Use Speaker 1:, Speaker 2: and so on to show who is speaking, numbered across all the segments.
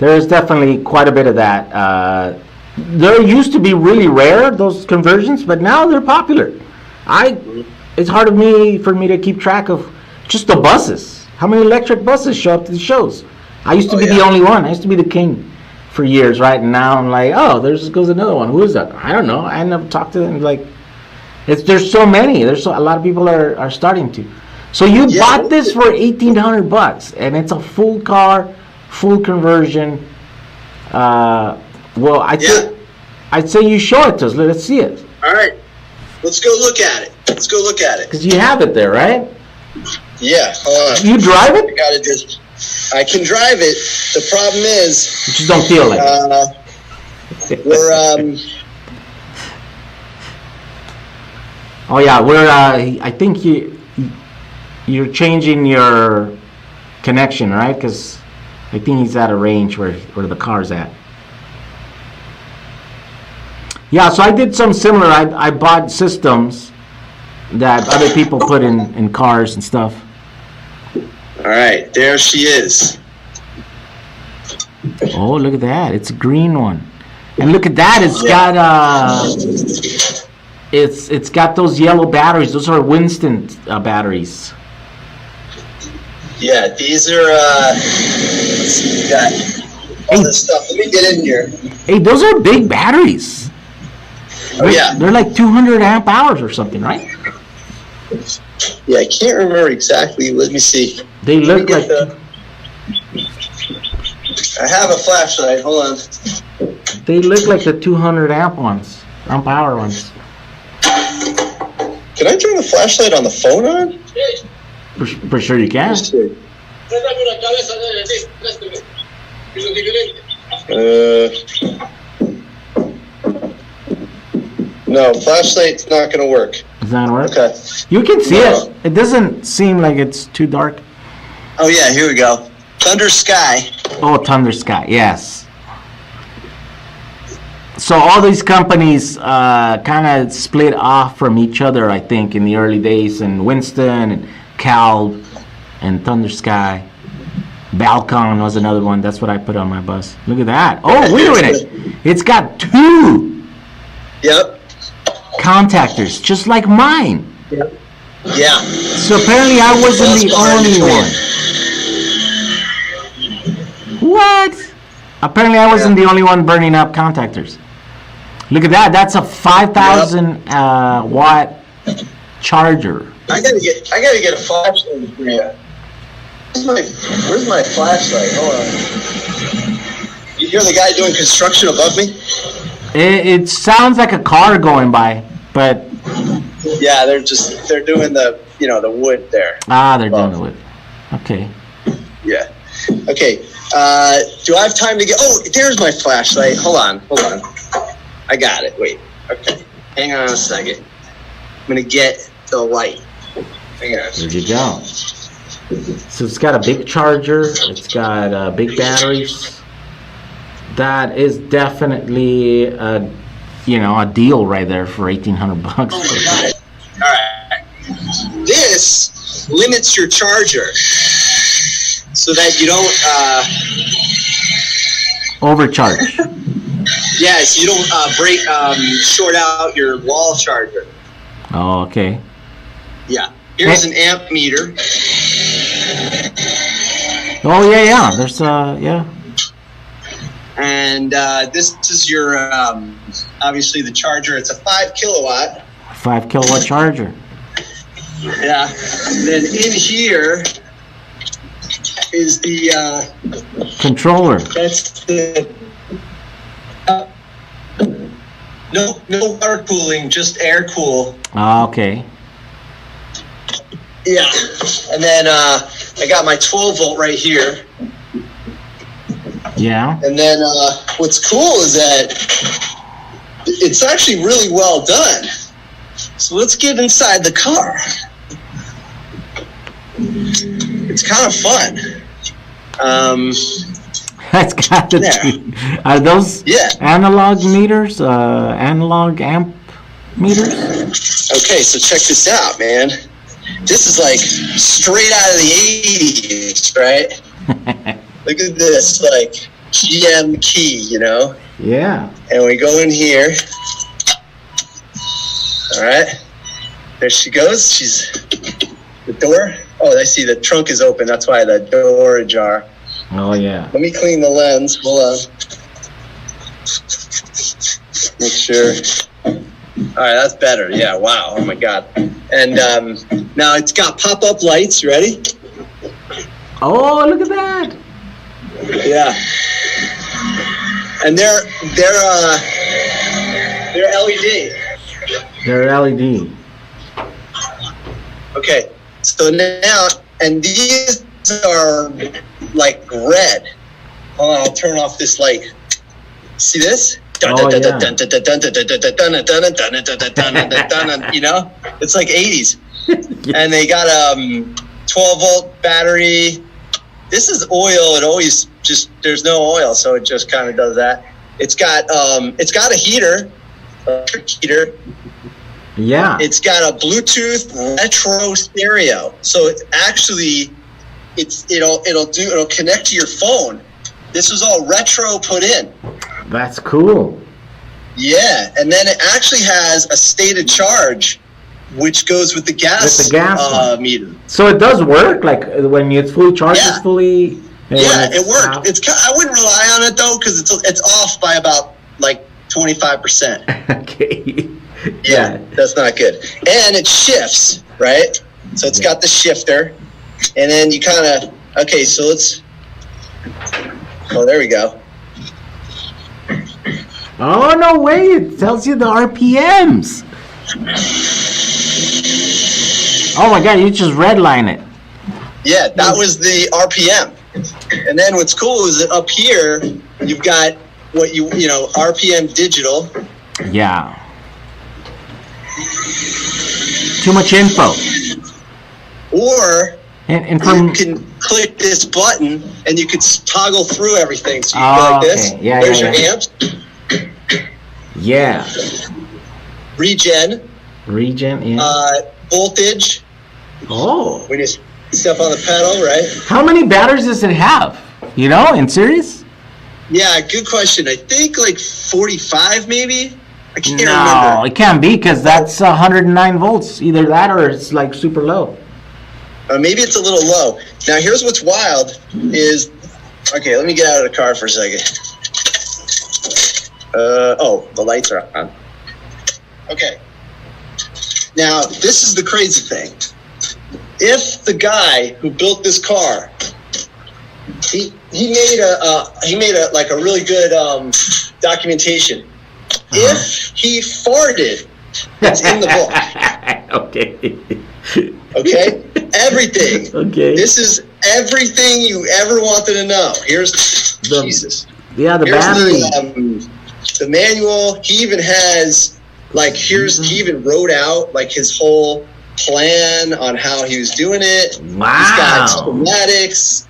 Speaker 1: There's definitely quite a bit of that. There used to be really rare, those conversions, but now they're popular. It's hard for me to keep track of just the buses. How many electric buses show up to the shows? I used to be the only one. I used to be the king for years, right? And now I'm like, oh, there goes another one. Who is that? I don't know. I never talked to them. Like, there's so many. A lot of people are starting to. So you bought this for $1,800, and it's a full car, full conversion. Well, I'd say you show it to us. Let's see it.
Speaker 2: All right, let's go look at it.
Speaker 1: Because you have it there, right?
Speaker 2: Yeah. Hold on.
Speaker 1: You drive it?
Speaker 2: I can drive it. The problem is,
Speaker 1: you just don't feel like it.
Speaker 2: We're
Speaker 1: Oh yeah, I think you're changing your connection, right? Because I think he's at a range where the car's at. Yeah, so I did some similar. I bought systems that other people put in cars and stuff.
Speaker 2: All right, there she is.
Speaker 1: Oh, look at that! It's a green one, and look at that! It's got those yellow batteries. Those are Winston batteries.
Speaker 2: Yeah, these are. Let's see, we got all this stuff. Let me get in here.
Speaker 1: Hey, those are big batteries.
Speaker 2: Oh yeah,
Speaker 1: they're like 200 amp hours or something, right?
Speaker 2: Yeah, I can't remember exactly. Let me see.
Speaker 1: They look like.
Speaker 2: I have a flashlight. Hold on.
Speaker 1: They look like the 200 amp hour ones.
Speaker 2: Can I turn the flashlight on the phone on?
Speaker 1: For sure you can.
Speaker 2: No, flashlight's not gonna work.
Speaker 1: Does that work?
Speaker 2: Okay.
Speaker 1: You can see it. It doesn't seem like it's too dark.
Speaker 2: Oh yeah, here we go. Thunder Sky.
Speaker 1: Oh, Thunder Sky, yes. So all these companies kind of split off from each other, I think, in the early days. And Winston and Calv and Thunder Sky. Balcon was another one. That's what I put on my bus. Look at that. Oh, wait a minute. It's got two.
Speaker 2: Yep.
Speaker 1: Contactors, just like mine.
Speaker 2: Yep. Yeah.
Speaker 1: So apparently I wasn't the only one. What? Apparently I wasn't the only one burning up contactors. Look at that. That's a 5,000 watt charger.
Speaker 2: I gotta get a flashlight for you. Where's my flashlight? Hold on. You hear the guy doing construction above me?
Speaker 1: It sounds like a car going by, but
Speaker 2: yeah, they're doing the wood there.
Speaker 1: Ah, they're doing the wood. Okay.
Speaker 2: Yeah. Okay. Do I have time to get? Oh, there's my flashlight. Hold on. I got it. Wait. Okay. Hang on a second. I'm gonna get the light. Hang on.
Speaker 1: There you go. So it's got a big charger. It's got big batteries. That is definitely a deal right there for $1,800.
Speaker 2: Oh my God. All right. This limits your charger so that you don't
Speaker 1: overcharge.
Speaker 2: Yes, you don't short out your wall charger.
Speaker 1: Oh, okay.
Speaker 2: Yeah. Here's an amp meter.
Speaker 1: Oh yeah. There's yeah.
Speaker 2: And this is your obviously the charger. It's a 5 kilowatt.
Speaker 1: 5 kilowatt charger.
Speaker 2: Yeah. Then in here is the
Speaker 1: controller.
Speaker 2: That's the no water cooling, just air cool.
Speaker 1: Ah, okay.
Speaker 2: Yeah. And then I got my 12 volt right here.
Speaker 1: Yeah.
Speaker 2: And then what's cool is that it's actually really well done. So let's get inside the car. It's kind of fun.
Speaker 1: That's got the are those analog meters? Analog amp meters?
Speaker 2: Okay, so check this out, man. This is like straight out of the 80s, right? Look at this, like GM key, you know?
Speaker 1: Yeah.
Speaker 2: And we go in here. All right. There she goes. She's the door. Oh, I see the trunk is open. That's why the door ajar.
Speaker 1: Oh, yeah.
Speaker 2: Let me clean the lens. Hold on. Make sure. All right, that's better. Yeah, wow. Oh, my God. And now it's got pop-up lights. Ready?
Speaker 1: Oh, look at that.
Speaker 2: Yeah. And they're LED.
Speaker 1: They're LED.
Speaker 2: Okay. So now, and these are like red. Hold on, I'll turn off this light. See this?
Speaker 1: Oh, yeah.
Speaker 2: You know, it's like 80s. And they got a 12-volt battery. This is oil. It always just, there's no oil, so it just kind of does that. It's got a heater, electric heater.
Speaker 1: Yeah.
Speaker 2: It's got a Bluetooth retro stereo. So it's actually, it'll connect to your phone. This was all retro put in.
Speaker 1: That's cool.
Speaker 2: Yeah, and then it actually has a stated charge, which goes with the gas, meter.
Speaker 1: So it does work, like when it's fully charged,
Speaker 2: Yeah.
Speaker 1: it's fully.
Speaker 2: Yeah, it worked. I wouldn't rely on it though, because it's off by about like 25%.
Speaker 1: Okay.
Speaker 2: Yeah, that's not good. And it shifts, right? So it's got the shifter, and then you kind of so let's. Oh, there we go.
Speaker 1: Oh, no way. It tells you the RPMs. Oh, my God. You just redline it.
Speaker 2: Yeah, that was the RPM. And then what's cool is that up here, you've got what you know, RPM digital.
Speaker 1: Yeah. Too much info.
Speaker 2: Or
Speaker 1: and from,
Speaker 2: you can click this button and you can toggle through everything. So you go like this.
Speaker 1: Yeah,
Speaker 2: There's your amps.
Speaker 1: Yeah.
Speaker 2: Regen,
Speaker 1: yeah.
Speaker 2: voltage.
Speaker 1: Oh.
Speaker 2: When you step on the pedal, right?
Speaker 1: How many batteries does it have? You know, in series?
Speaker 2: Yeah, good question. I think like 45 maybe? I can't remember.
Speaker 1: No, it can't be because that's 109 volts. Either that or it's like super low.
Speaker 2: Maybe it's a little low. Now, here's what's wild is, okay, let me get out of the car for a second. The lights are on. Okay. Now, this is the crazy thing. If the guy who built this car, he made a like a really good documentation. If he farted, it's in the book. Okay? Everything.
Speaker 1: Okay.
Speaker 2: This is everything you ever wanted to know. Here's Jesus.
Speaker 1: Yeah, the
Speaker 2: Here's
Speaker 1: battery.
Speaker 2: The manual. He even has he even wrote out like his whole plan on how he was doing it.
Speaker 1: Wow.
Speaker 2: He's got schematics.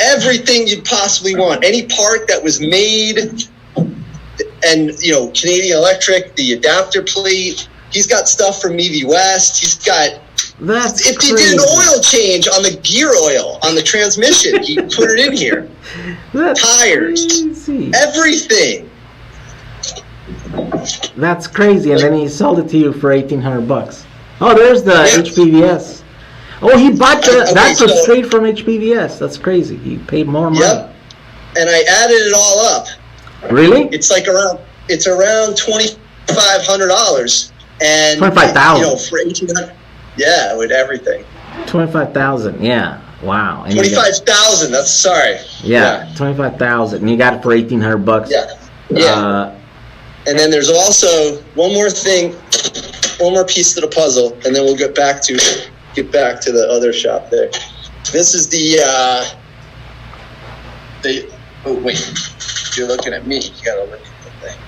Speaker 2: Everything you'd possibly want. Any part that was made, and Canadian Electric, the adapter plate. He's got stuff from EV West. He's got. If he did an oil change on the gear oil on the transmission, he put it in here. Tires,
Speaker 1: crazy.
Speaker 2: Everything.
Speaker 1: That's crazy, and then he sold it to you for $1,800. Oh, there's the HPVS. Oh, he bought that's straight from HPVS. That's crazy. He paid more money.
Speaker 2: Yep. And I added it all up.
Speaker 1: Really?
Speaker 2: It's around $2,500, and
Speaker 1: $25,000.
Speaker 2: For $1,800. Yeah, with everything.
Speaker 1: $25,000. Yeah. Wow. And
Speaker 2: 25,000. That's sorry.
Speaker 1: Yeah. 25,000. And you got it for $1,800.
Speaker 2: Yeah. Yeah. And then there's also one more thing, one more piece to the puzzle, and then we'll get back to the other shop there. This is the oh wait, you're looking at me. You gotta look at the thing.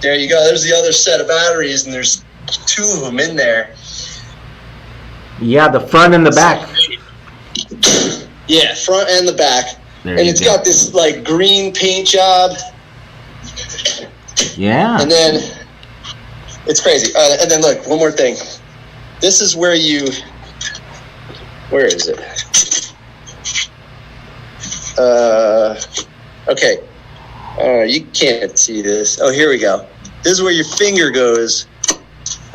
Speaker 2: There you go. There's the other set of batteries, and there's 2 of them in there.
Speaker 1: Yeah, the front and the back.
Speaker 2: Yeah, front and the back.
Speaker 1: There
Speaker 2: and it's got this like green paint job.
Speaker 1: Yeah.
Speaker 2: And then it's crazy. And then look, one more thing. This is where where is it? Okay. You can't see this. Oh, here we go. This is where your finger goes.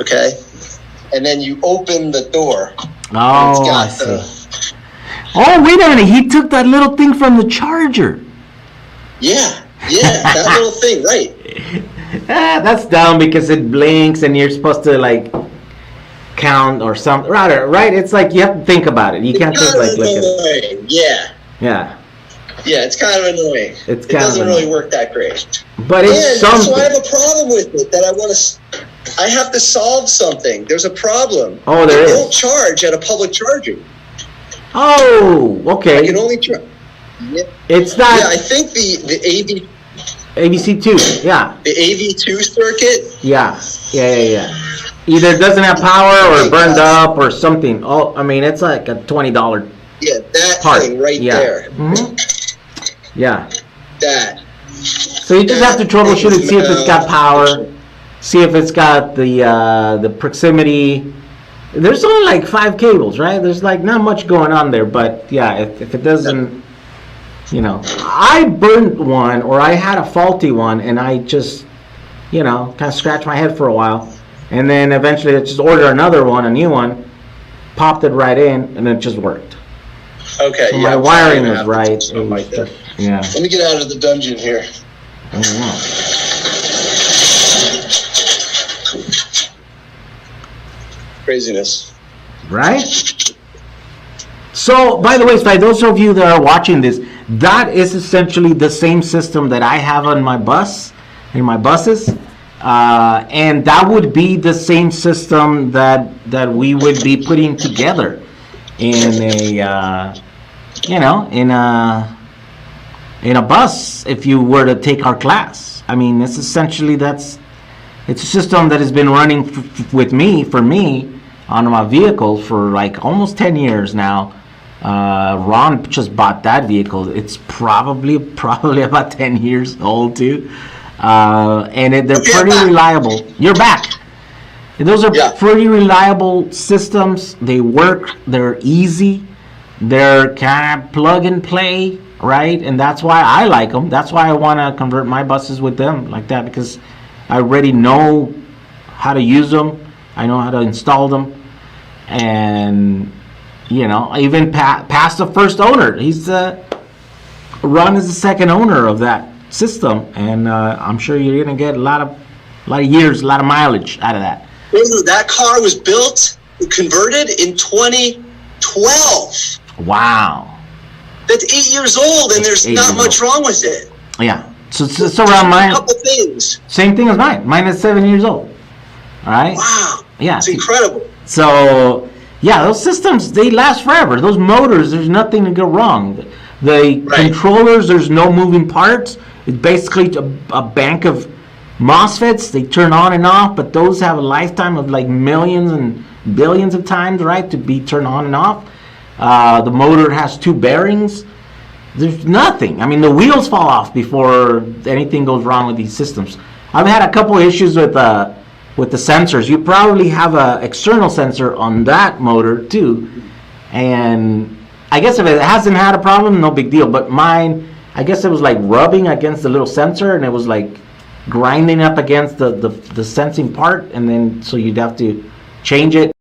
Speaker 2: Okay. And then you open the door.
Speaker 1: Oh, I see. Oh, wait a minute. He took that little thing from the charger.
Speaker 2: Yeah, that little thing, right.
Speaker 1: That's dumb because it blinks and you're supposed to, like, count or something. Right? It's like you have to think about it. You can't think like
Speaker 2: it. Yeah.
Speaker 1: Yeah.
Speaker 2: Yeah, it's kind of annoying. It doesn't really work that great.
Speaker 1: But it's something.
Speaker 2: So I have a problem with it that I have to solve something. There's a problem.
Speaker 1: Oh, there is.
Speaker 2: They don't charge at a public charging.
Speaker 1: Oh, okay.
Speaker 2: I can only charge. Yeah.
Speaker 1: It's not.
Speaker 2: Yeah, I think the
Speaker 1: AVC2, yeah.
Speaker 2: The AV2 circuit.
Speaker 1: Yeah. Either it doesn't have power or burned up or something. Oh, I mean, it's like a $20.
Speaker 2: Yeah, that
Speaker 1: part.
Speaker 2: Thing right there.
Speaker 1: Mm-hmm. Yeah.
Speaker 2: That.
Speaker 1: So you just have to troubleshoot it, see if it's got power, see if it's got the proximity. There's only like 5 cables, right? There's like not much going on there, but yeah, if it doesn't, I burned one or I had a faulty one and I just, kind of scratched my head for a while, and then eventually I just ordered another one, a new one, popped it right in, and it just worked.
Speaker 2: Okay,
Speaker 1: so my wiring was right. Yeah.
Speaker 2: Let me get out of the dungeon here.
Speaker 1: Oh, wow.
Speaker 2: Craziness.
Speaker 1: Right? So, by the way, for those of you that are watching this, that is essentially the same system that I have on my bus, in my buses. And that would be the same system that we would be putting together in a bus if you were to take our class. I mean, it's essentially it's a system that has been running for me on my vehicle for like almost 10 years now. Ron just bought that vehicle. It's probably about 10 years old too. And they're pretty reliable. You're back. Those are pretty reliable systems. They work. They're easy. They're kind of plug and play, right? And that's why I like them. That's why I want to convert my buses with them like that, because I already know how to use them. I know how to install them. And, I even passed the first owner. Ron is the second owner of that system. And I'm sure you're going to get a lot of years, a lot of mileage out of that.
Speaker 2: That car was built, converted in 2012.
Speaker 1: Wow.
Speaker 2: That's 8 years old, and there's not much wrong with it.
Speaker 1: Yeah. So it's around mine.
Speaker 2: A couple things.
Speaker 1: Same thing as mine. Mine is 7 years old. All right?
Speaker 2: Wow.
Speaker 1: Yeah.
Speaker 2: It's incredible.
Speaker 1: So, yeah, those systems, they last forever. Those motors, there's nothing to go wrong. The controllers, there's no moving parts. It's basically a bank of MOSFETs. They turn on and off, but those have a lifetime of like millions and billions of times, right, to be turned on and off. The motor has 2 bearings. There's nothing. I mean, the wheels fall off before anything goes wrong with these systems. I've had a couple issues with the sensors. You probably have an external sensor on that motor too, and I guess if it hasn't had a problem, no big deal. But mine, I guess it was like rubbing against the little sensor, and it was like grinding up against the sensing part, and then so you'd have to change it.